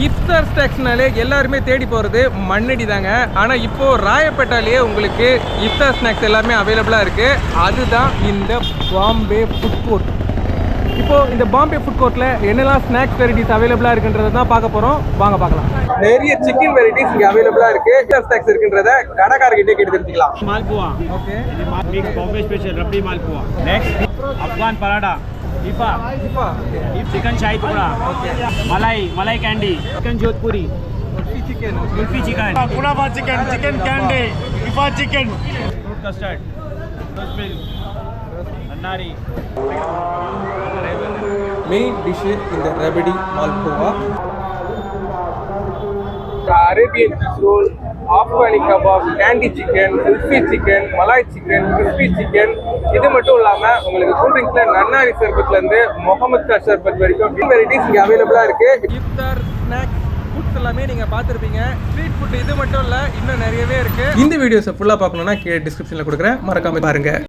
இஃப்தார் ஸ்நாக்ஸ்னாலே எல்லாருமே தேடி போகிறது மண்ணடி தாங்க. ஆனால் இப்போது ராயப்பேட்டாலேயே உங்களுக்கு இஃப்தார் ஸ்நாக்ஸ் எல்லாமே அவைலபிளாக இருக்குது. அதுதான் இந்த பாம்பே ஃபுட் கோர்ட். இப்போது இந்த பாம்பே ஃபுட் கோர்ட்டில் என்னெல்லாம் ஸ்நாக்ஸ் வெரைட்டிஸ் அவைலபிளாக இருக்குன்றதை தான் பார்க்க போகிறோம். வாங்க பார்க்கலாம். நிறைய சிக்கன் வெரைட்டிஸ் இங்கே அவைலபிளாக இருக்குது. இஃப்தார் ஸ்நாக்ஸ் இருக்குன்றத கடைக்காரர்கிட்டே கேட்டு தெரிஞ்சுக்கலாம். Malpua okay, Bombay special rabri malpua. Next Afghan paratha, ईफा, chicken shahi tukda, malai candy, chicken Jodhpuri, kulfi chicken, Colaba chicken, chicken candy, ईफा chicken, fruit custard, rose milk, अन्नारी. மெயின் டிஷ்ஷு இந்த rabri malpua, Arabian fish roll, Afghani kebab, candy chicken, kulfi chicken, malai chicken, crispy chicken. இது மட்டும் இல்லாமல் உங்களுக்கு கூல்ட்ரிங்க்ஸில் நன்னாரி சர்பத்லேருந்து முகமது கா சர்பத் வரைக்கும் வெரைட்டிஸ் இங்கே அவைலபிளாக இருக்குது. இஃப்தார் ஸ்நாக்ஸ் ஃபுட்ஸ் எல்லாமே நீங்கள் பார்த்துருப்பீங்க. ஸ்ட்ரீட் ஃபுட் இது மட்டும் இல்லை, இன்னும் நிறையவே இருக்குது. இந்த வீடியோஸை ஃபுல்லாக பார்க்கணுன்னா கீழே டிஸ்கிரிப்ஷனில் கொடுக்குறேன், மறக்காமல் பாருங்கள்.